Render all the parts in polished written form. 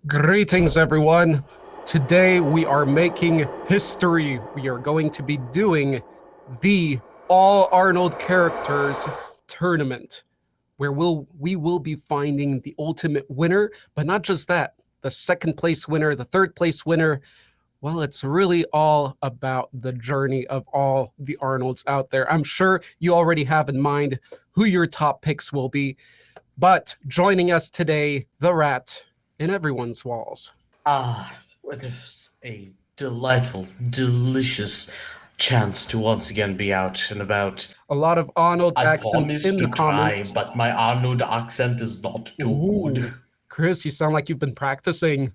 Greetings, everyone. Today we are making history. We are going to be doing the All Arnold Characters Tournament, where we will be finding the ultimate winner, but not just that, the second place winner, the third place winner. Well, it's really all about the journey of all the Arnolds out there. I'm sure you already have in mind who your top picks will be, but joining us today, the rat in everyone's walls. It is a delightful, delicious chance to once again be out and about. A lot of Arnold I accents promise in the to try, comments. but my Arnold accent is not too good. Ooh, Chris, you sound like you've been practicing.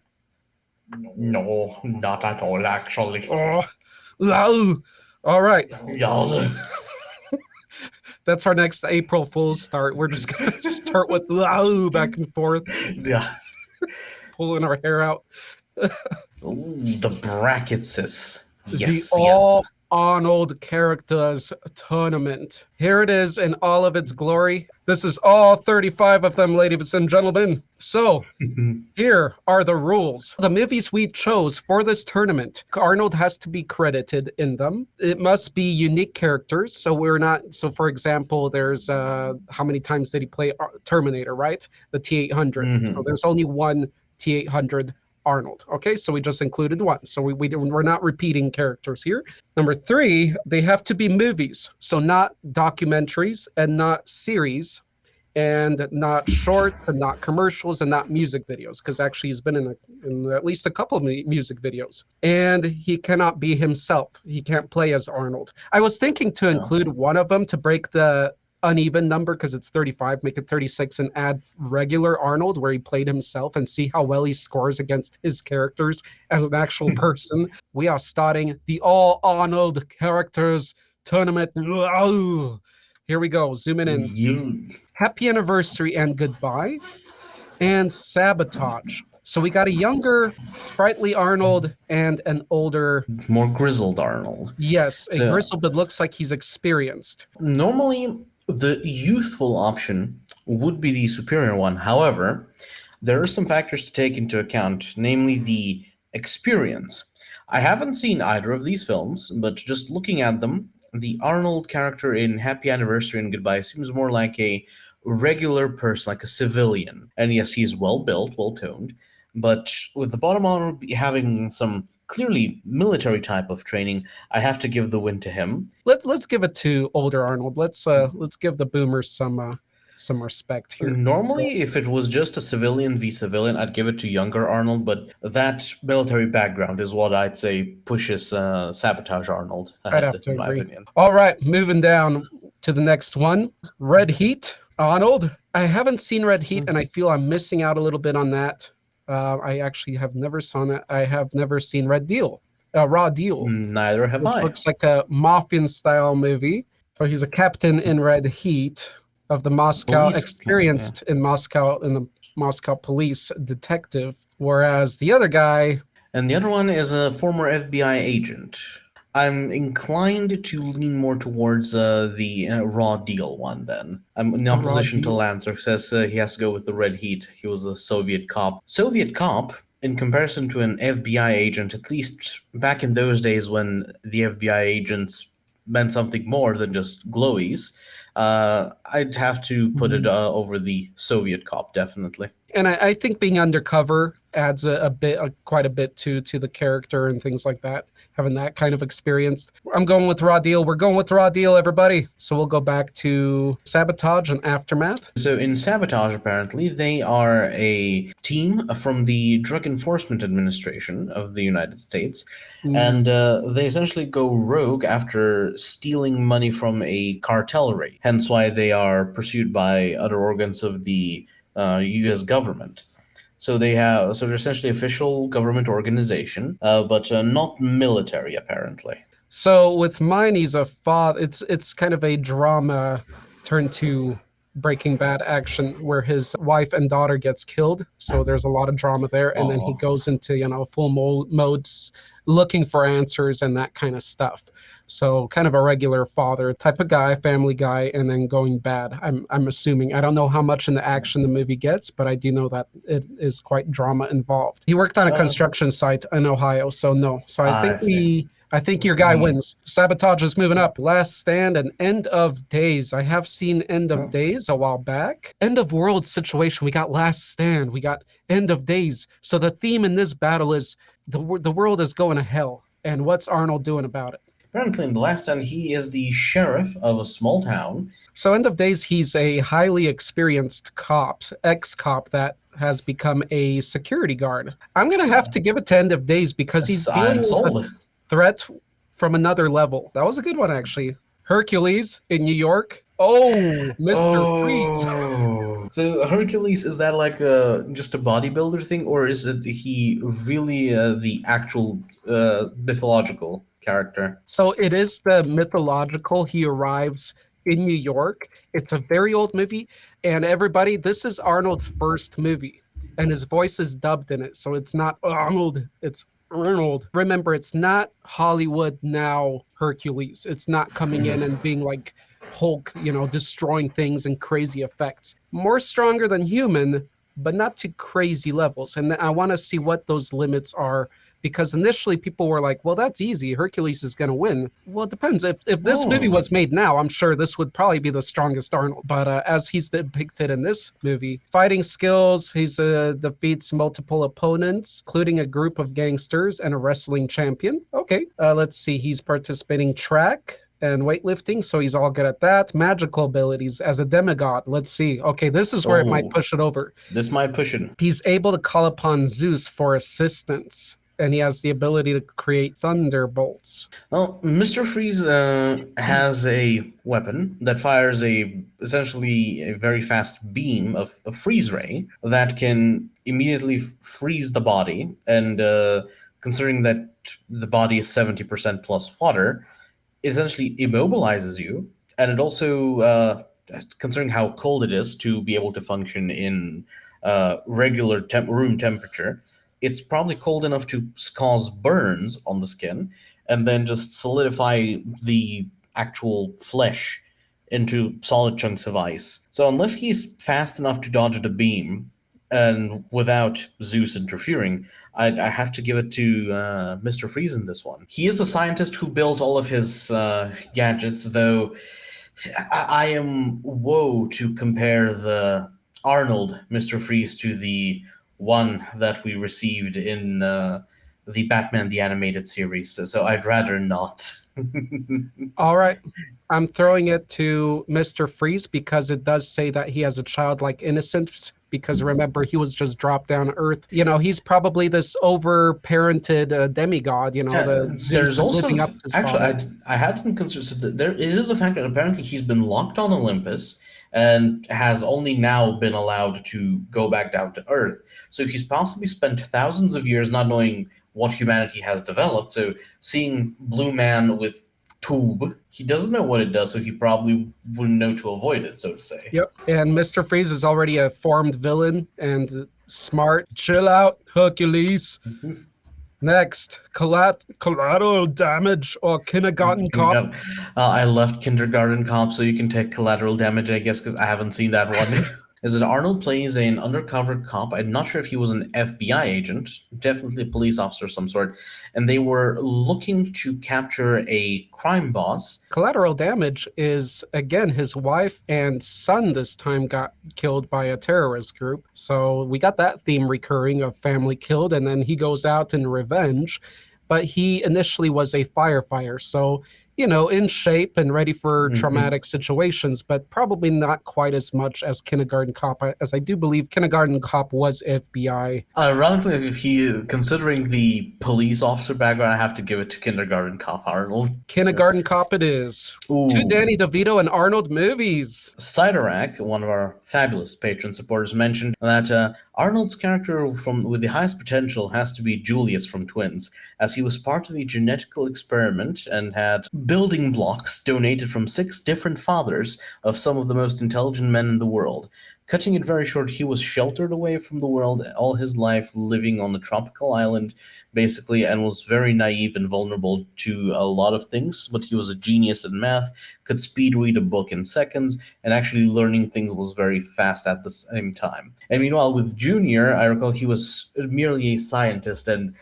No, not at all, actually. Oh, all right. Yeah. That's our next April Fool's start. We're just going to start with back and forth, Yeah. pulling our hair out. Ooh, the brackets is. Yes, The All yes. Arnold Characters Tournament. Here it is in all of its glory. This is all 35 of them, ladies and gentlemen. So, here are the rules. The movies we chose for this tournament, Arnold has to be credited in them. It must be unique characters. So for example, there's how many times did he play Terminator, right? The T-800. So there's only one T-800 Arnold. Okay, so we just included one. So we're not repeating characters here. Number 3, they have to be movies. So not documentaries and not series and not shorts and not commercials and not music videos, because actually he's been in at least a couple of music videos. And he cannot be himself. He can't play as Arnold. I was thinking to include one of them to break the uneven number, because it's 35, make it 36 and add regular Arnold where he played himself and see how well he scores against his characters as an actual person. We are starting the All Arnold Characters Tournament. Here we go, zooming in. Happy Anniversary and Goodbye, and Sabotage. So we got a younger, sprightly Arnold and an older, more grizzled Arnold. Yes, a grizzled, but looks like he's experienced. Normally, the youthful option would be the superior one. However, there are some factors to take into account, namely the experience. I haven't seen either of these films, but just looking at them, the Arnold character in Happy Anniversary and Goodbye seems more like a regular person, like a civilian. And yes, he's well built, well toned, but with the bottom Arnold having some clearly military type of training, I have to give the win to him. Let's give it to older Arnold. Let's give the boomers some respect here. Normally, if it was just a civilian v civilian, I'd give it to younger Arnold, but that military background is what I'd say pushes Sabotage Arnold ahead, in my opinion. All right, moving down to the next one. Red Heat, Arnold. I haven't seen Red Heat, and I feel I'm missing out a little bit on that. I actually have never seen it. I have never seen Raw Deal. Neither have I. It looks like a Mafian-style movie. So he's a captain in Red Heat of the Moscow, experienced in Moscow, in the Moscow police detective, whereas the other guy... And the other one is a former FBI agent. I'm inclined to lean more towards the Raw Deal one, then. I'm in opposition to Lancer, who says he has to go with the Red Heat. He was a Soviet cop. Soviet cop, in comparison to an FBI agent, at least back in those days when the FBI agents meant something more than just glowies, I'd have to put it over the Soviet cop, definitely. And I think being undercover adds quite a bit to the character and things like that, having that kind of experience. I'm going with Raw Deal. We're going with Raw Deal, everybody. So we'll go back to Sabotage and Aftermath. So in Sabotage, apparently, they are a team from the Drug Enforcement Administration of the United States, and they essentially go rogue after stealing money from a cartel raid, hence why they are pursued by other organs of the U.S. government. So they're essentially official government organization, but not military, apparently. So with mine, he's a father. It's kind of a drama turned to Breaking Bad action, where his wife and daughter gets killed. So there's a lot of drama there, and then he goes into full modes looking for answers and that kind of stuff. So kind of a regular father type of guy, family guy, and then going bad. I'm assuming. I don't know how much in the action the movie gets, but I do know that it is quite drama involved. He worked on a construction site in Ohio, so no. So I think your guy wins. Sabotage is moving up. Last Stand and End of Days. I have seen End of Days a while back. End of World situation. We got Last Stand. We got End of Days. So the theme in this battle is the world is going to hell. And what's Arnold doing about it? Apparently, in The Last Stand, he is the sheriff of a small town. So End of Days, he's a highly experienced cop, ex-cop that has become a security guard. I'm going to have to give it to End of Days because he's dealing with a threat from another level. That was a good one, actually. Hercules in New York. Oh, Mr. Freeze. So Hercules, is that like just a bodybuilder thing, or is it he really the actual mythological character? So it is the mythological. He arrives in New York. It's a very old movie, and everybody, this is Arnold's first movie, and his voice is dubbed in it. So it's not Arnold, it's Arnold. Remember, it's not Hollywood now Hercules. It's not coming in and being like Hulk, destroying things and crazy effects. More stronger than human, but not to crazy levels. And I want to see what those limits are, because initially people were like, well, that's easy. Hercules is going to win. Well, it depends. If this movie was made now, I'm sure this would probably be the strongest Arnold. But as he's depicted in this movie, fighting skills, he defeats multiple opponents, including a group of gangsters and a wrestling champion. Okay, let's see. He's participating track and weightlifting, so he's all good at that. Magical abilities as a demigod. Let's see. Okay, this is where it might push it over. This might push it. He's able to call upon Zeus for assistance, and he has the ability to create thunderbolts. Well, Mr. Freeze has a weapon that fires essentially a very fast beam of a freeze ray that can immediately freeze the body, and considering that the body is 70% plus water, it essentially immobilizes you, and it also, considering how cold it is to be able to function in regular room temperature, it's probably cold enough to cause burns on the skin and then just solidify the actual flesh into solid chunks of ice. So unless he's fast enough to dodge the beam and without Zeus interfering, I have to give it to Mr. Freeze in this one. He is a scientist who built all of his gadgets, though I am woe to compare the Arnold Mr. Freeze to the one that we received in the Batman the Animated Series, so I'd rather not. All right. I'm throwing it to Mr. Freeze because it does say that he has a childlike innocence, because remember, he was just dropped down to Earth. He's probably this over-parented demigod, the Zeus there's also, living up to his actually, father. I hadn't considered, so it is the fact that apparently he's been locked on Olympus and has only now been allowed to go back down to Earth. So he's possibly spent thousands of years not knowing what humanity has developed. So seeing Blue Man with tube, he doesn't know what it does, so he probably wouldn't know to avoid it, so to say. Yep. And Mr. Freeze is already a formed villain and smart. Chill out, Hercules. Next, collateral damage or kindergarten cop. I left kindergarten cop, so you can take collateral damage, I guess, because I haven't seen that one. Is that Arnold plays an undercover cop. I'm not sure if he was an FBI agent, definitely a police officer of some sort, and they were looking to capture a crime boss. Collateral damage is, again, his wife and son this time got killed by a terrorist group. So we got that theme recurring of family killed, and then he goes out in revenge. But he initially was a firefighter, so in shape and ready for traumatic situations, but probably not quite as much as Kindergarten Cop, as I do believe Kindergarten Cop was FBI. Ironically, if he, considering the police officer background, I have to give it to Kindergarten Cop Arnold. Kindergarten Cop it is. Ooh. 2 Danny DeVito and Arnold movies. Sidorak, one of our fabulous patron supporters, mentioned that Arnold's character with the highest potential has to be Julius from Twins, as he was part of a genetical experiment and had building blocks donated from 6 different fathers of some of the most intelligent men in the world. Cutting it very short, he was sheltered away from the world all his life, living on a tropical island, basically, and was very naive and vulnerable to a lot of things. But he was a genius in math, could speed read a book in seconds, and actually learning things was very fast at the same time. And meanwhile, with Junior, I recall he was merely a scientist, and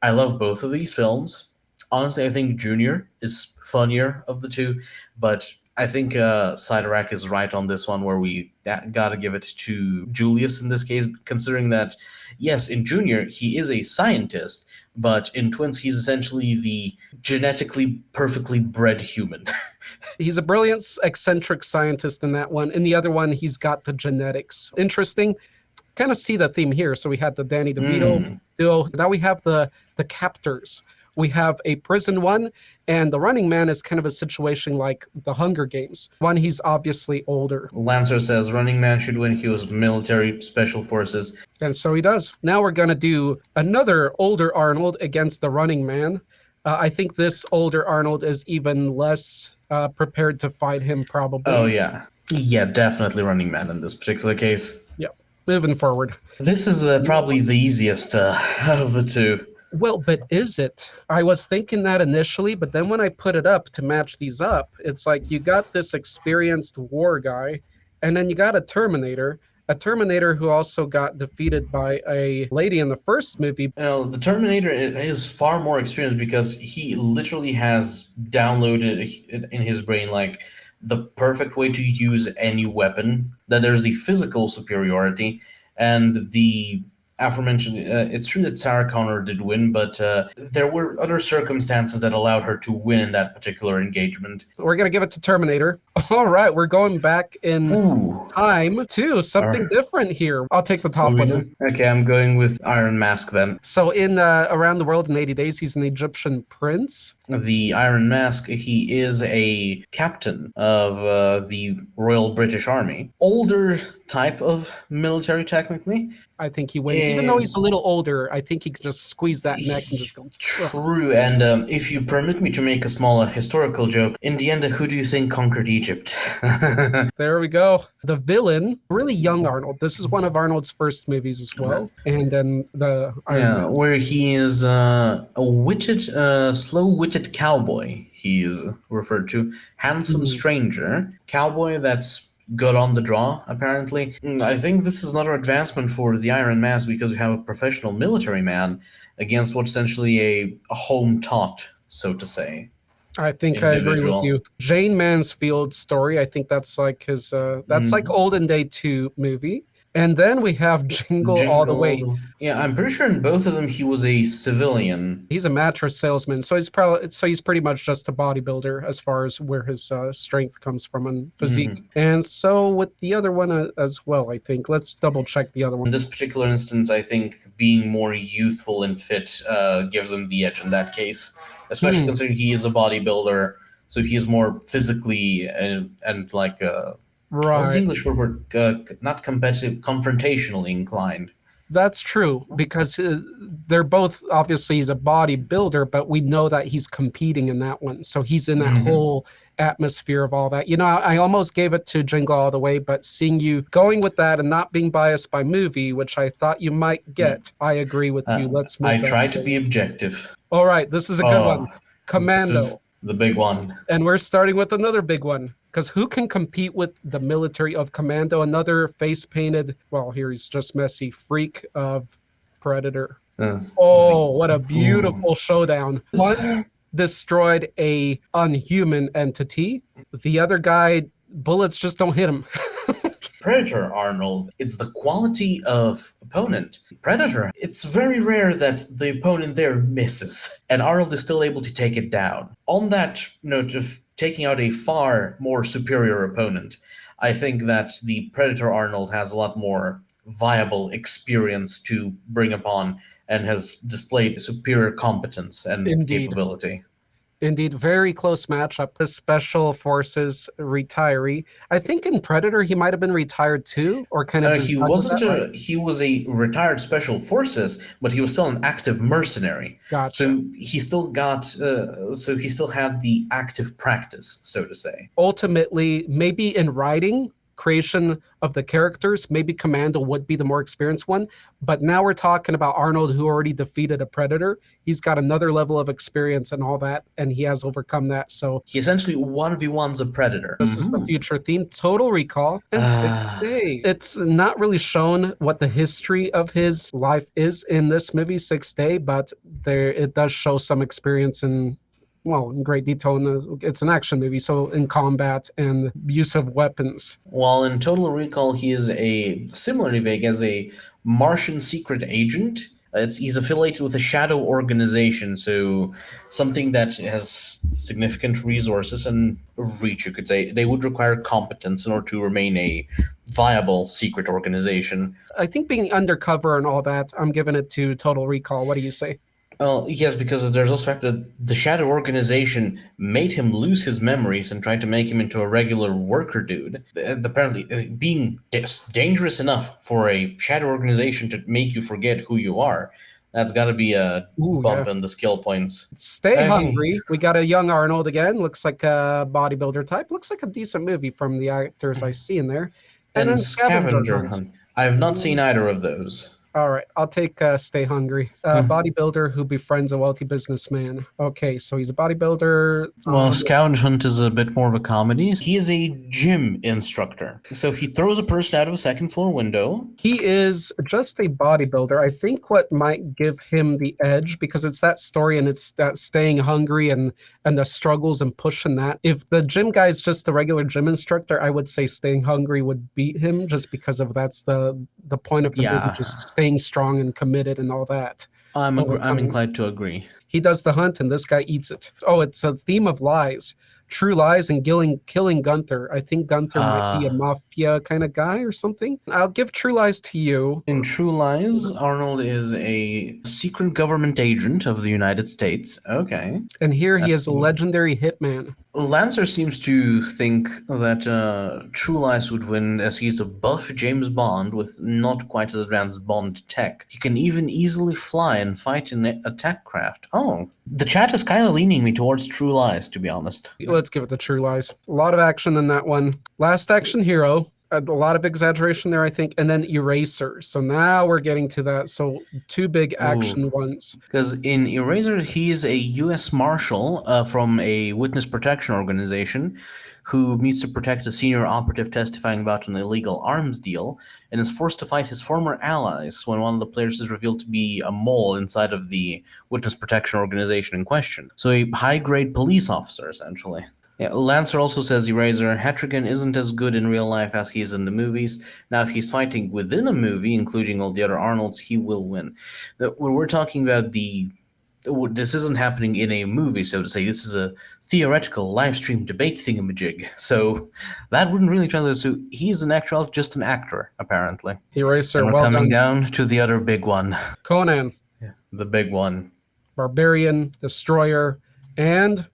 I love both of these films. Honestly, I think Junior is funnier of the two, but I think Sidorak is right on this one, where we gotta give it to Julius in this case, considering that, yes, in Junior, he is a scientist, but in Twins, he's essentially the genetically perfectly bred human. He's a brilliant, eccentric scientist in that one. In the other one, he's got the genetics. Interesting. Kind of see the theme here. So we had the Danny DeVito duo. Now we have the captors. We have a prison one, and the Running Man is kind of a situation like the Hunger Games. One, he's obviously older. Lancer says Running Man should win. He was military special forces. And so he does. Now we're going to do another older Arnold against the Running Man. I think this older Arnold is even less prepared to fight him, probably. Oh, yeah. Yeah, definitely Running Man in this particular case. Yeah, moving forward. This is probably the easiest out of the two. Well, but is it? I was thinking that initially, but then when I put it up to match these up, it's like you got this experienced war guy, and then you got a Terminator who also got defeated by a lady in the first movie. Well, the Terminator is far more experienced because he literally has downloaded in his brain like the perfect way to use any weapon. That there's the physical superiority and the aforementioned. It's true that Sarah Connor did win, but there were other circumstances that allowed her to win in that particular engagement. We're going to give it to Terminator. All right, we're going back in time to something different here. I'll take the top one. Okay, I'm going with Iron Mask then. So in Around the World in 80 Days, he's an Egyptian prince. The Iron Mask, he is a captain of the Royal British Army. Older type of military, technically. I think he wins. Even though he's a little older, I think he can just squeeze that neck and just go. True, and if you permit me to make a small historical joke, in the end, who do you think conquered Egypt? There we go. The villain, really young Arnold. This is one of Arnold's first movies as well. And then the Iron Man. Where he is a witted, slow-witted cowboy. He's referred to handsome stranger, cowboy that's good on the draw, apparently. I think this is another advancement for the Iron Mask because we have a professional military man against what's essentially a home-taught, so to say. I think I agree with you. Jane Mansfield's story, I think that's like his, that's like Olden Day 2 movie. And then we have Jingle All the Way. Yeah, I'm pretty sure in both of them he was a civilian. He's a mattress salesman, so he's pretty much just a bodybuilder as far as where his strength comes from and physique. And so with the other one as well, I think. Let's double check the other one. In this particular instance, I think being more youthful and fit gives him the edge in that case, especially considering he is a bodybuilder, so he is more physically and like what's the English word for not competitive, confrontationally inclined? That's true, because they're both, obviously he's a bodybuilder, but we know that he's competing in that one. So he's in that whole atmosphere of all that. You know, I almost gave it to Jingle All the Way, but seeing you going with that and not being biased by movie, which I thought you might get, I agree with you. Let's move I try to be objective. All right, this is a good one. Commando. This is the big one. And we're starting with another big one. Because who can compete with the military of Commando? Another face-painted, well, here he's just messy, freak of Predator. What a beautiful showdown. One destroyed a unhuman entity. The other guy, bullets just don't hit him. Predator, Arnold, it's the quality of opponent. Predator, it's very rare that the opponent there misses, and Arnold is still able to take it down. On that note of taking out a far more superior opponent, I think that the Predator Arnold has a lot more viable experience to bring upon and has displayed superior competence and capability. Indeed, very close matchup. The Special Forces retiree. I think in Predator he might have been retired too, or kind of. He wasn't. He was a retired Special Forces, but he was still an active mercenary. Gotcha. So he still got. So he still had the active practice, so to say. Ultimately, maybe in writing, creation of the characters, maybe Commando would be the more experienced one. But now we're talking about Arnold, who already defeated a predator. He's got another level of experience and all that, and he has overcome that. So He essentially 1v1's a predator. this is the future theme, Total Recall and Sixth Day. It's not really shown what the history of his life is in this movie, Sixth Day, but it does show some experience in great detail. It's an action movie, so in combat and use of weapons. While in Total Recall, he is similarly vague as a Martian secret agent. He's affiliated with a shadow organization, so something that has significant resources and reach, you could say. They would require competence in order to remain a viable secret organization. I think being undercover and all that, I'm giving it to Total Recall. What do you say? Well, yes, because there's also the fact that the shadow organization made him lose his memories and tried to make him into a regular worker dude. Apparently, being dangerous enough for a shadow organization to make you forget who you are, that's got to be a bump in the skill points. Stay hungry. We got a young Arnold again. Looks like a bodybuilder type. Looks like a decent movie from the actors I see in there. And then Scavenger Hunt. I have not seen either of those. All right, I'll take Stay Hungry. Bodybuilder who befriends a wealthy businessman. Okay, so he's a bodybuilder. Well, Scavenger Hunt is a bit more of a comedy. He is a gym instructor. So he throws a person out of a second floor window. He is just a bodybuilder. I think what might give him the edge, because it's that story and it's that staying hungry and the struggles and pushing that. If the gym guy's just a regular gym instructor, I would say Staying Hungry would beat him just because of that's the point of the movie, just staying strong and committed and all that. I'm inclined to agree. He does the hunt and this guy eats it. Oh, it's a theme of lies. True Lies and killing Gunther. I think Gunther might be a mafia kind of guy or something. I'll give True Lies to you. In True Lies, Arnold is a secret government agent of the United States. Okay. And here he is a legendary hitman. Lancer seems to think that True Lies would win as he's a buff James Bond with not quite as advanced Bond tech. He can even easily fly and fight in attack craft. Oh, the chat is kind of leaning me towards True Lies, to be honest. Let's give it the True Lies. A lot of action in that one. Last Action Hero. A lot of exaggeration there, I think. And then Eraser. So now we're getting to that. So two big action ones. Because in Eraser, he's a U.S. Marshal from a witness protection organization who needs to protect a senior operative testifying about an illegal arms deal and is forced to fight his former allies when one of the players is revealed to be a mole inside of the witness protection organization in question. So a high-grade police officer, essentially. Yeah, Lancer also says Eraser, Hatrigan isn't as good in real life as he is in the movies. Now, if he's fighting within a movie, including all the other Arnolds, he will win. When we're talking about this isn't happening in a movie, so to say. This is a theoretical live stream debate thingamajig. So that wouldn't really translate. So he's just an actor, apparently. Eraser, and we're coming down to the other big one. Conan. Yeah, the big one. Barbarian, Destroyer, and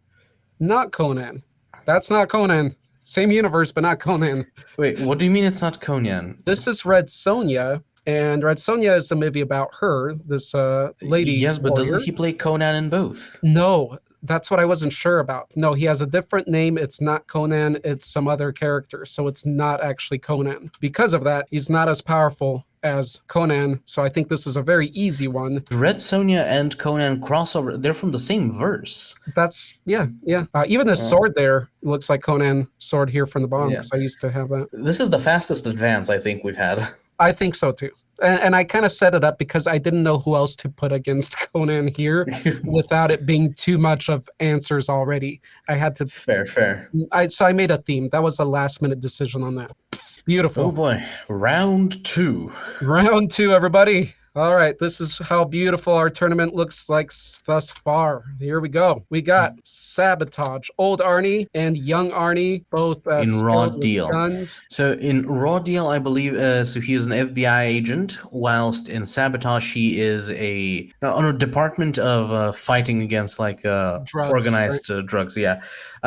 not Conan. That's not Conan. Same universe, but not Conan. Wait, what do you mean it's not Conan? This is Red Sonja, and Red Sonja is a movie about her, this lady. Yes, but doesn't he play Conan in both? No, that's what I wasn't sure about. No, he has a different name. It's not Conan. It's some other character. So it's not actually Conan. Because of that, he's not as powerful as Conan, so I think this is a very easy one. Red Sonja and Conan crossover, they're from the same verse. That's, yeah. Even the sword there looks like Conan sword here from the bottom, because I used to have that. This is the fastest advance I think we've had. I think so too. And I kind of set it up because I didn't know who else to put against Conan here without it being too much of answers already. I had to... Fair. So I made a theme. That was a last minute decision on that. Beautiful. Oh boy. Round 2. Round 2, everybody. All right, this is how beautiful our tournament looks like thus far. Here we go. We got Sabotage, Old Arnie and Young Arnie, both in Raw Deal. Guns. So in Raw Deal, I believe, so he is an FBI agent, whilst in Sabotage, he is on a department of fighting against drugs, organized drugs. Yeah.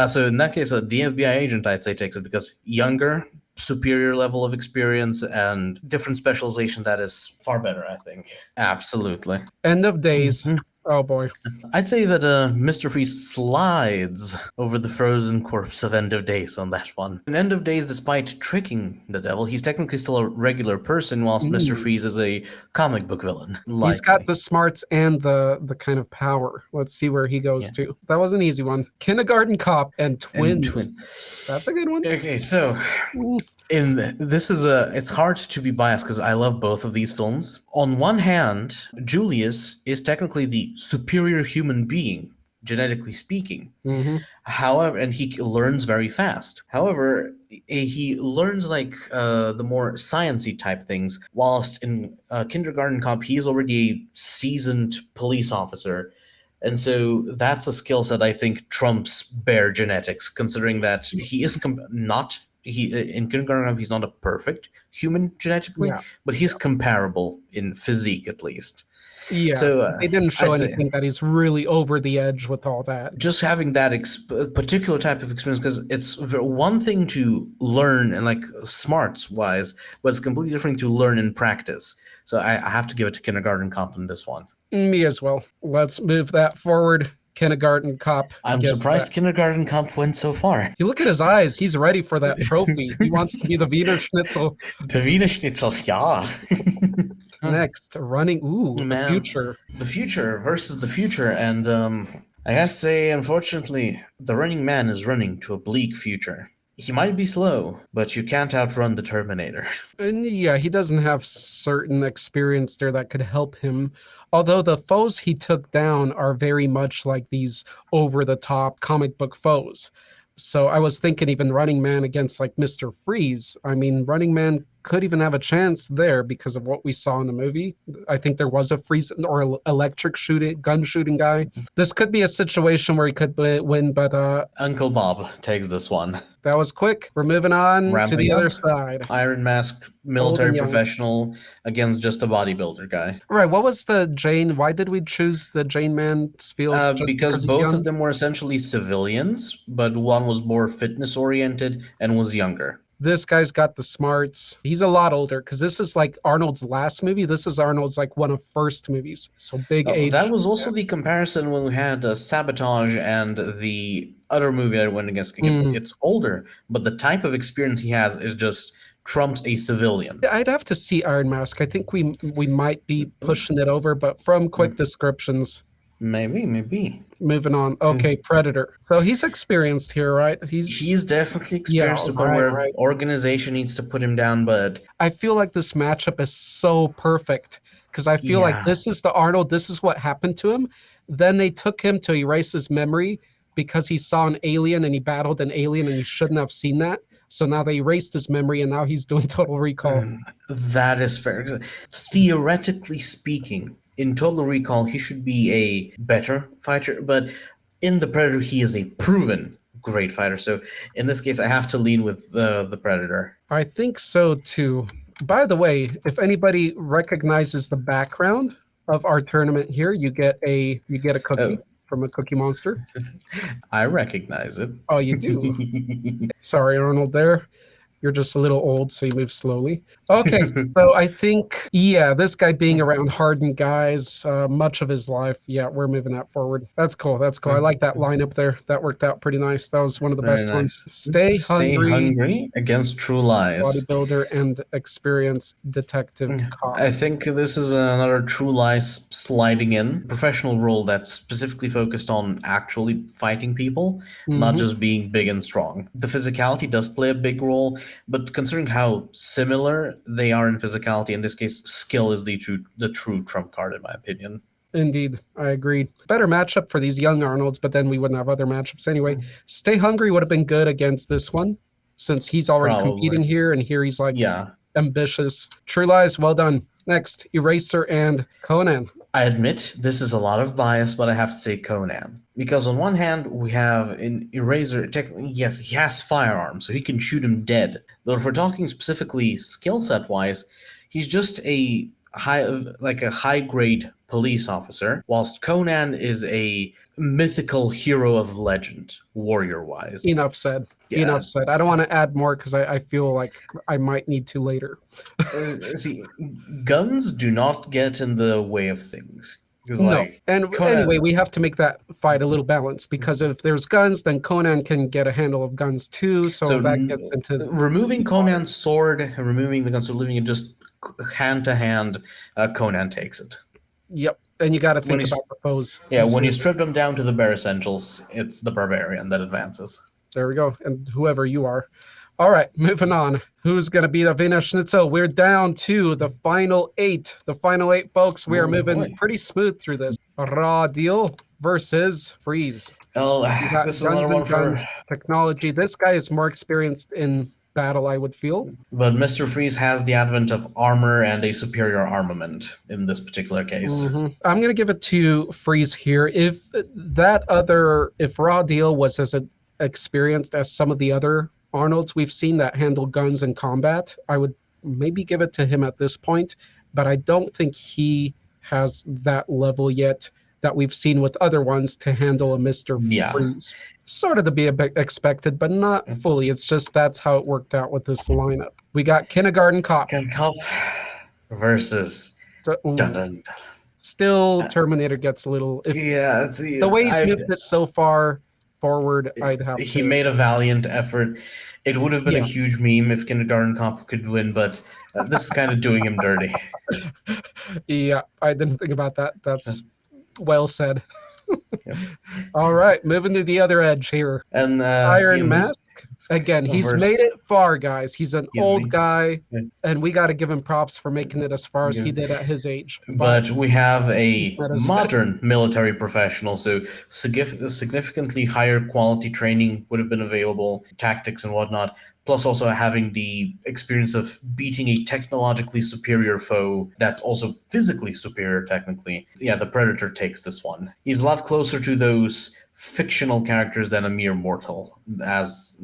So in that case, the FBI agent, I'd say, takes it because younger, superior level of experience and different specialization. That is far better, I think. Absolutely. End of Days. Oh boy. I'd say that Mr. Freeze slides over the frozen corpse of End of Days on that one. In End of Days, despite tricking the devil, he's technically still a regular person, whilst Mr. Mm. Freeze is a comic book villain. He's got Likely. the smarts and the kind of power. Let's see where he goes Yeah. to. That was an easy one. Kindergarten Cop and And Twins. twin. That's a good one. Okay, so it's hard to be biased because I love both of these films. On one hand, Julius is technically the superior human being, genetically speaking. Hmm. However, and he learns very fast. However, he learns like the more sciencey type things, whilst in Kindergarten Cop, he is already a seasoned police officer. And so that's a skill set I think trumps bare genetics, considering that he is not in Kindergarten Cop he's not a perfect human genetically, Yeah. but he's comparable in physique at least. Yeah. So They didn't show I'd say anything that he's really over the edge with all that. just having that particular type of experience, because it's one thing to learn and like smarts wise, but it's completely different to learn in practice. So I have to give it to Kindergarten Cop in this one. Me as well. Let's move that forward. Kindergarten Cop. I'm gets surprised that. Kindergarten Cop went so far. You look at his eyes. He's ready for that trophy. He wants to be the Wiener Schnitzel. The Wiener Schnitzel, yeah. Next, running. Ooh, the Man. future. The future versus the future, and I gotta say, unfortunately, the running man is running to a bleak future. He might be slow, but you can't outrun the Terminator. And yeah, he doesn't have certain experience there that could help him. Although the foes he took down are very much like these over the top comic book foes. So I was thinking even Running Man against like Mr. Freeze. I mean, Running Man could even have a chance there because of what we saw in the movie. I think there was a freeze or electric shooting, gun shooting guy. This could be a situation where he could win, but Uncle Bob takes this one. that was quick. We're moving on to Ramping the other up. side. Iron Mask, military young. professional against just a bodybuilder guy. Right. What was the Jane? Why did we choose the Jane Mansfield? Just Because he's both young? of them were essentially civilians, but one was more fitness oriented and was younger. This guy's got the smarts. He's a lot older because this is like Arnold's last movie. This is Arnold's like one of first movies. So big age. That was also the comparison when we had Sabotage and the other movie I went against. It's older, but the type of experience he has is just trumps a civilian. I'd have to see Iron Mask. I think we might be pushing it over, but from quick descriptions, Maybe. moving on. Okay, Predator. So he's experienced here, right? He's definitely experienced to the point where organization needs to put him down, but I feel like this matchup is so perfect because I feel like this is the Arnold. This is what happened to him. Then they took him to erase his memory because he saw an alien and he battled an alien and he shouldn't have seen that. So now they erased his memory and now he's doing Total Recall. That is fair. Theoretically speaking, in Total Recall, he should be a better fighter, but in the Predator, he is a proven great fighter. So in this case, I have to lean with the Predator. I think so too. By the way, if anybody recognizes the background of our tournament here, you get a cookie from a Cookie Monster. I recognize it. Oh, you do? Sorry, Arnold, there. You're just a little old, so you move slowly. Okay, so I think, this guy being around hardened guys much of his life, we're moving that forward. That's cool. I like that lineup there. That worked out pretty nice. That was one of the best ones. Stay hungry against True Lies. Bodybuilder and experienced detective cop. I think this is another True Lies sliding in. Professional role that's specifically focused on actually fighting people, not just being big and strong. The physicality does play a big role, but considering how similar they are in physicality, in this case, skill is the true trump card, in my opinion. Indeed, I agree. Better matchup for these young Arnolds, but then we wouldn't have other matchups anyway. Stay Hungry would have been good against this one, since he's already competing here, and here he's like ambitious. True Lies, well done. Next, Eraser and Conan. I admit this is a lot of bias, but I have to say Conan. Because on one hand, we have in Eraser, technically, yes, he has firearms, so he can shoot him dead. But if we're talking specifically skill set wise, he's just a high-grade police officer, whilst Conan is a mythical hero of legend, warrior-wise. Enough said. I don't want to add more because I feel like I might need to later. See, guns do not get in the way of things. Because No. like And Conan, anyway, we have to make that fight a little balanced because if there's guns, then Conan can get a handle of guns too. So so that gets into removing Conan's sword, removing the gun, so leaving it just hand to hand, Conan takes it. Yep. And you got to When think you about the foes. Yeah, when you Seriously. strip them down to the bare essentials, it's the barbarian that advances. There we go. And whoever you are. All right, moving on. Who's going to be the Wiener Schnitzel? We're down to the final 8. The final 8, folks. We are Oh, moving boy. pretty smooth through this. Raw Deal versus Freeze. Well, You got this is guns another one and for. guns technology. This guy is more experienced in battle, I would feel. But Mr. Freeze has the advent of armor and a superior armament in this particular case. I'm going to give it to Freeze here. If Raw Deal was as experienced as some of the other Arnolds we've seen that handle guns in combat, I would maybe give it to him at this point, but I don't think he has that level yet that we've seen with other ones to handle a Mr. Yeah. Freeze. Sort of to be a bit expected, but not fully. It's just that's how it worked out with this lineup. We got Kindergarten Cop. Cop versus. So, Dun, dun, dun. still, Terminator gets a little. Yeah, The way he's moved it so far forward, I'd have to. He made a valiant effort. It would have been Yeah. a huge meme if Kindergarten Cop could win, but this is kind of doing him dirty. Yeah, I didn't think about that. That's well said. All right, moving to the other edge here. And Iron Mask. Again, he's made it far, guys. He's an old guy, and we got to give him props for making it as far as he did at his age. But we have a not as- modern military professional, so significantly higher quality training would have been available, tactics and whatnot, plus also having the experience of beating a technologically superior foe that's also physically superior technically. Yeah, the Predator takes this one. He's a lot closer to those fictional characters than a mere mortal, as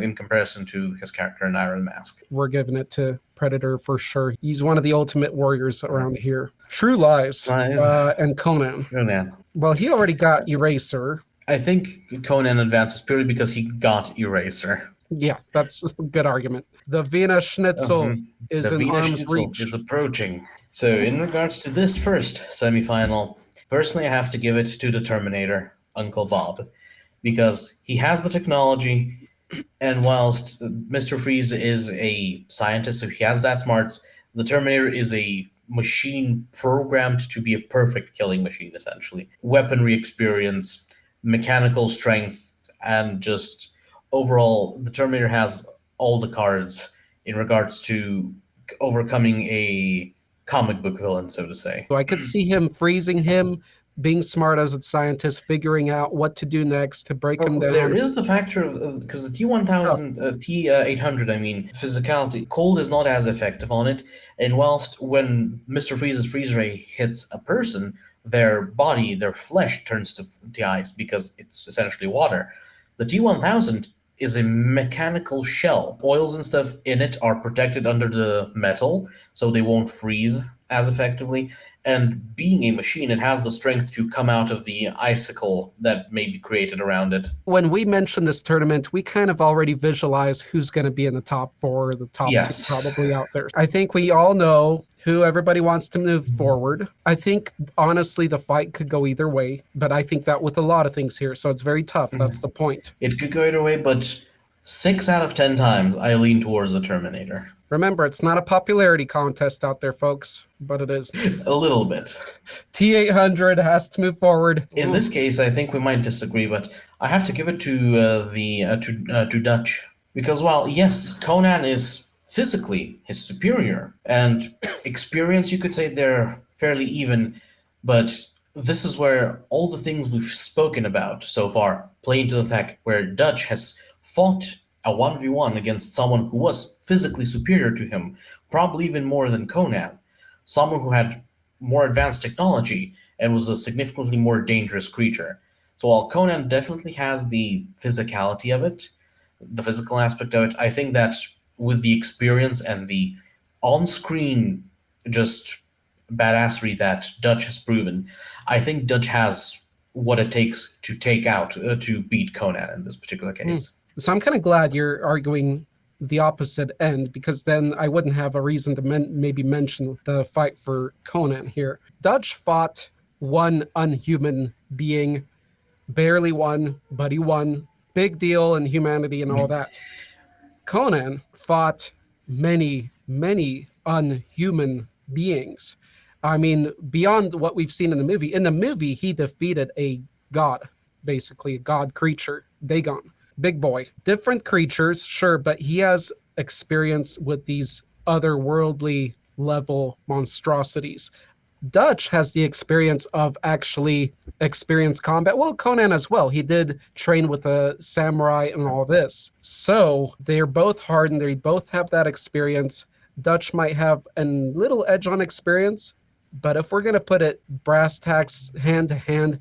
in comparison to his character in Iron Mask. We're giving it to Predator for sure. He's one of the ultimate warriors around here. True Lies, and Conan. Conan. Well, he already got Eraser. I think Conan advances purely because he got Eraser. Yeah, that's a good argument. The Wiener Schnitzel is The in Wiener arm's Schnitzel reach. is approaching. So in regards to this first semifinal, personally I have to give it to the Terminator, Uncle Bob, because he has the technology, and whilst Mr. Freeze is a scientist, so he has that smarts, the Terminator is a machine programmed to be a perfect killing machine, essentially. Weaponry experience, mechanical strength, and just overall, the Terminator has all the cards in regards to overcoming a comic book villain, so to say. So I could see him freezing him, being smart as a scientist, figuring out what to do next to break him down. There is the factor of, because the T1000, T800, I mean, physicality, cold is not as effective on it, and whilst when Mr. Freeze's freeze ray hits a person, their body, their flesh turns to ice because it's essentially water. The T1000 is a mechanical shell. Oils and stuff in it are protected under the metal, so they won't freeze as effectively. And being a machine, it has the strength to come out of the icicle that may be created around it. When we mention this tournament, we kind of already visualize who's going to be in the top 4, the top 2 probably out there. I think we all know who everybody wants to move forward. I think, honestly, the fight could go either way, but I think that with a lot of things here, so it's very tough. That's the point. It could go either way, but 6 out of 10 times, I lean towards the Terminator. Remember, it's not a popularity contest out there, folks, but it is. A little bit. T800 has to move forward. In this case, I think we might disagree, but I have to give it to to Dutch, because while yes, Conan is physically his superior, and experience, you could say they're fairly even, but this is where all the things we've spoken about so far play into the fact where Dutch has fought a 1v1 against someone who was physically superior to him, probably even more than Conan, someone who had more advanced technology and was a significantly more dangerous creature. So while Conan definitely has the physicality of it, the physical aspect of it, I think that with the experience and the on-screen just badassery that Dutch has proven, I think Dutch has what it takes to take out, to beat Conan in this particular case. So I'm kind of glad you're arguing the opposite end, because then I wouldn't have a reason to maybe mention the fight for Conan here. Dutch fought one unhuman being, barely won, but he won. Big deal in humanity and all that. Conan fought many, many unhuman beings. I mean, beyond what we've seen in the movie. In the movie, he defeated a god, basically a god creature, Dagon, big boy. Different creatures, sure, but he has experience with these otherworldly level monstrosities. Dutch has the experience of actually experienced combat. Well, Conan as well. He did train with a samurai and all this. So they're both hardened. They both have that experience. Dutch might have a little edge on experience, but if we're going to put it brass tacks hand to hand,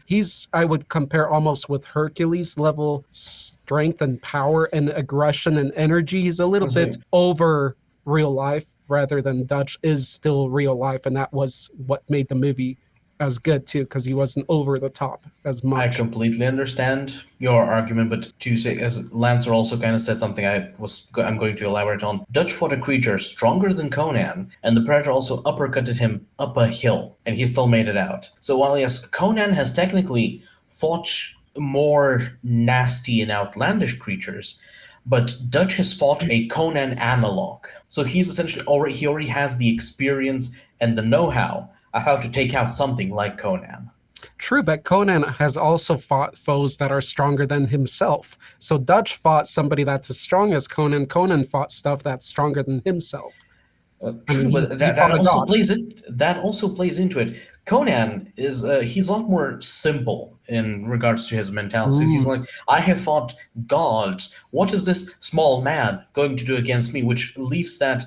I would compare almost with Hercules level strength and power and aggression and energy. He's a little bit over real life rather than Dutch is still real life. And that was what made the movie as good too, because he wasn't over the top as much. I completely understand your argument, but to say, as Lancer also kind of said something I'm going to elaborate on. Dutch fought a creature stronger than Conan, and the Predator also uppercutted him up a hill, and he still made it out. So while yes, Conan has technically fought more nasty and outlandish creatures, but Dutch has fought a Conan analog. So he's essentially already has the experience and the know-how of how to take out something like Conan. True, but Conan has also fought foes that are stronger than himself. So Dutch fought somebody that's as strong as Conan. Conan fought stuff that's stronger than himself. True, but that also plays into it. Conan is he's a lot more simple in regards to his mentality. He's like, I have fought gods. What is this small man going to do against me? Which leaves that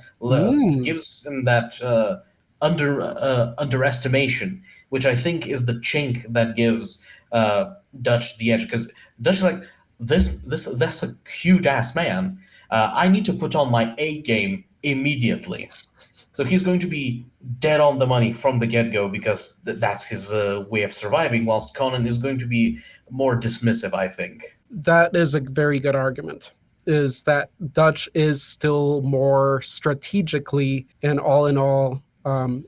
gives him that underestimation, which I think is the chink that gives Dutch the edge. Because Dutch is like, that's a cute ass man. I need to put on my A game immediately. So he's going to be dead on the money from the get-go because that's his way of surviving, whilst Conan is going to be more dismissive, I think. That is a very good argument, is that Dutch is still more strategically and all in all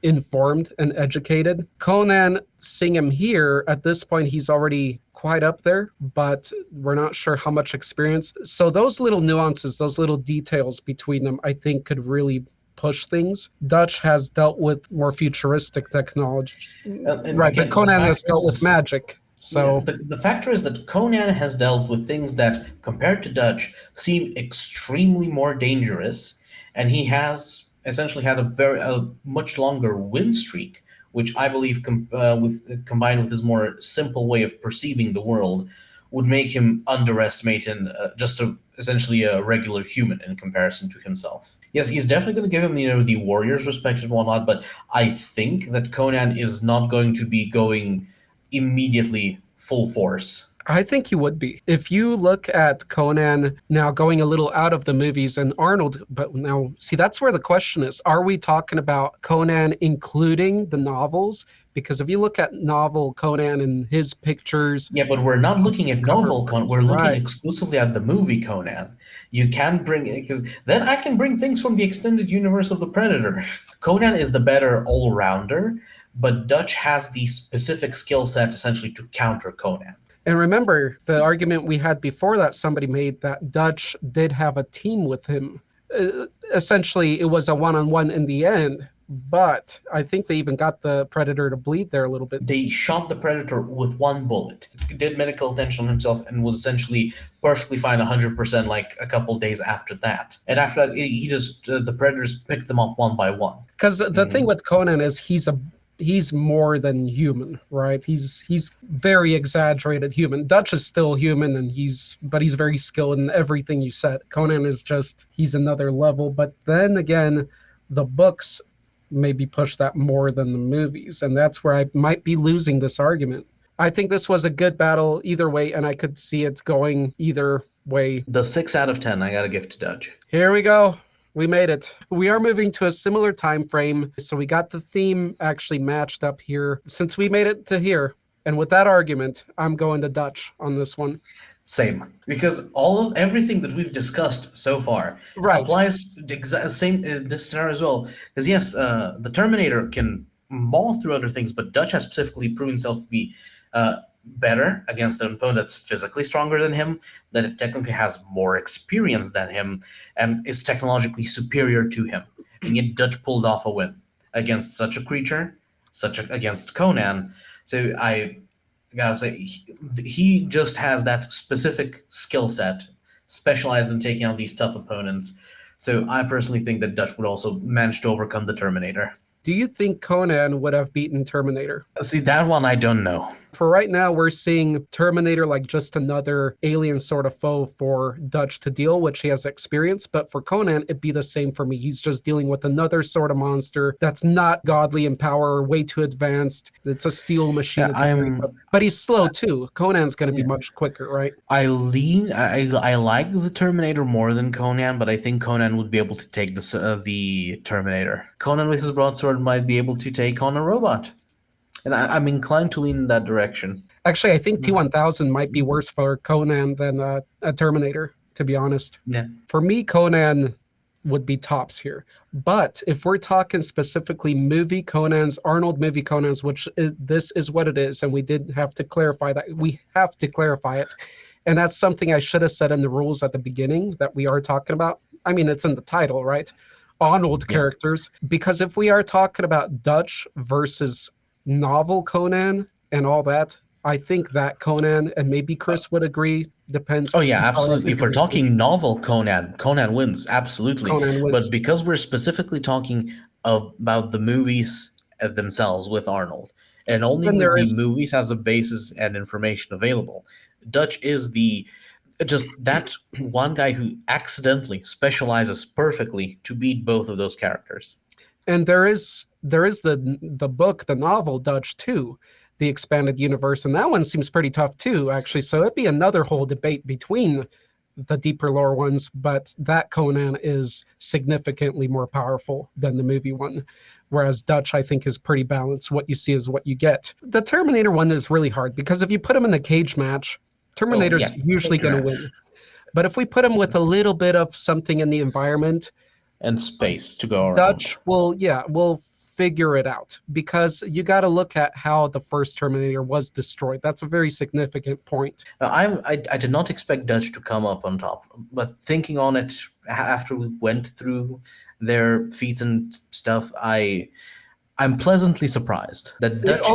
informed and educated. Conan, seeing him here, at this point, he's already quite up there, but we're not sure how much experience. So those little nuances, those little details between them, I think could really push things. Dutch has dealt with more futuristic technology. Right, but Conan has dealt with magic. So but the factor is that Conan has dealt with things that, compared to Dutch, seem extremely more dangerous, and he has essentially had a much longer win streak, which I believe, combined with his more simple way of perceiving the world, would make him underestimate and essentially a regular human in comparison to himself. Yes, he's definitely going to give him, the warrior's respect and whatnot, but I think that Conan is not going to be going immediately full force. I think you would be. If you look at Conan now going a little out of the movies and Arnold, but now, see, that's where the question is. Are we talking about Conan including the novels? Because if you look at novel Conan and his pictures... Yeah, but we're not looking at novel Conan. We're looking exclusively at the movie Conan. You can bring... because then I can bring things from the extended universe of the Predator. Conan is the better all-rounder, but Dutch has the specific skill set essentially to counter Conan. And remember, the argument we had before that somebody made that Dutch did have a team with him. Essentially, it was a one-on-one in the end, but I think they even got the Predator to bleed there a little bit. They shot the Predator with one bullet, did medical attention on himself, and was essentially perfectly fine 100% like a couple days after that. And after that, he just, the Predators picked them off one by one. Because the thing with Conan is he's more than human, right? He's very exaggerated human. Dutch is still human, but he's very skilled in everything you said. Conan is he's another level. But then again, the books maybe push that more than the movies, and that's where I might be losing this argument. I think this was a good battle either way, and I could see it going either way. The 6 out of 10 I gotta give to Dutch. Here we go. We made it. We are moving to a similar time frame, so we got the theme actually matched up here. Since we made it to here, and with that argument, I'm going to Dutch on this one. Same, because everything that we've discussed so far applies the same this scenario as well. Because yes, the Terminator can Maul through other things, but Dutch has specifically proven himself to be better against an opponent that's physically stronger than him, that it technically has more experience than him, and is technologically superior to him. And yet Dutch pulled off a win against such a creature, against Conan. So I gotta say, he just has that specific skill set, specialized in taking out these tough opponents. So I personally think that Dutch would also manage to overcome the Terminator. Do you think Conan would have beaten Terminator? See, that one I don't know. For right now, we're seeing Terminator like just another alien sort of foe for Dutch to deal, which he has experience. But for Conan, it'd be the same for me. He's just dealing with another sort of monster that's not godly in power, way too advanced. It's a steel machine. But he's slow too. Conan's going to be much quicker, right? I like the Terminator more than Conan, but I think Conan would be able to take the Terminator. Conan with his broadsword might be able to take on a robot. And I'm inclined to lean in that direction. Actually, I think T-1000 might be worse for Conan than a Terminator, to be honest. Yeah. For me, Conan would be tops here. But if we're talking specifically movie Conans, Arnold movie Conans, this is what it is, and we did have to clarify that. We have to clarify it. And that's something I should have said in the rules at the beginning that we are talking about. I mean, it's in the title, right? Arnold characters. Because if we are talking about Dutch versus novel Conan and all that, I think that Conan, and maybe Chris would agree, depends. Oh yeah, absolutely. If we're talking novel Conan wins, absolutely. Conan wins. But because we're specifically talking about the movies themselves with Arnold, and only the movies has a basis and information available, Dutch is just that one guy who accidentally specializes perfectly to beat both of those characters. And there is the book, the novel Dutch too, the expanded universe, and that one seems pretty tough too, actually. So it'd be another whole debate between the deeper lore ones, but that Conan is significantly more powerful than the movie one, whereas Dutch, I think, is pretty balanced. What you see is what you get. The Terminator one is really hard because if you put him in the cage match, Terminator's usually going to win. But if we put him with a little bit of something in the environment and space to go around, Dutch will figure it out, because you got to look at how the first Terminator was destroyed. That's a very significant point. I did not expect Dutch to come up on top, but thinking on it after we went through their feats and stuff, I'm pleasantly surprised that Dutch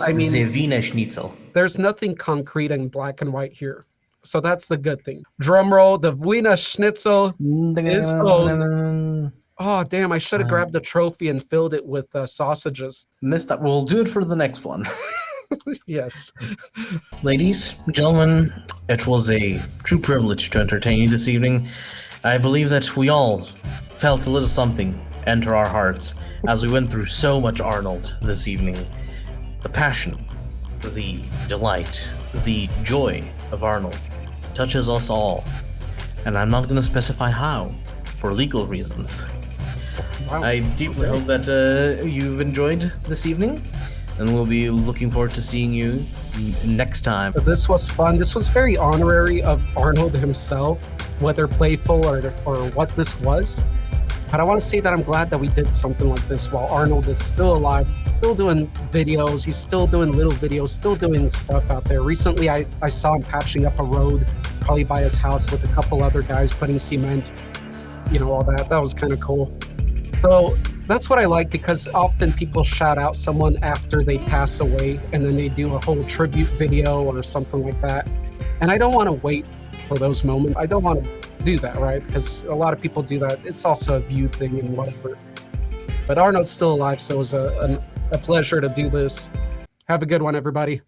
is the Wiener Schnitzel. There's nothing concrete and black and white here. So that's the good thing. Drum roll, the Wiener Schnitzel is owned. Oh, damn, I should have grabbed the trophy and filled it with sausages. Missed that. We'll do it for the next one. Yes. Ladies, gentlemen, it was a true privilege to entertain you this evening. I believe that we all felt a little something enter our hearts as we went through so much Arnold this evening. The passion, the delight, the joy of Arnold touches us all. And I'm not going to specify how, for legal reasons. Wow. I deeply hope that you've enjoyed this evening, and we'll be looking forward to seeing you next time. This was fun. This was very honorary of Arnold himself, whether playful or what this was. But I want to say that I'm glad that we did something like this while Arnold is still alive, still doing videos. He's still doing little videos, still doing stuff out there. Recently, I saw him patching up a road, probably by his house with a couple other guys, putting cement, all that. That was kind of cool. So that's what I like, because often people shout out someone after they pass away, and then they do a whole tribute video or something like that. And I don't want to wait for those moments. I don't want to do that, right? Because a lot of people do that. It's also a view thing and whatever. But Arnold's still alive, so it was a pleasure to do this. Have a good one, everybody.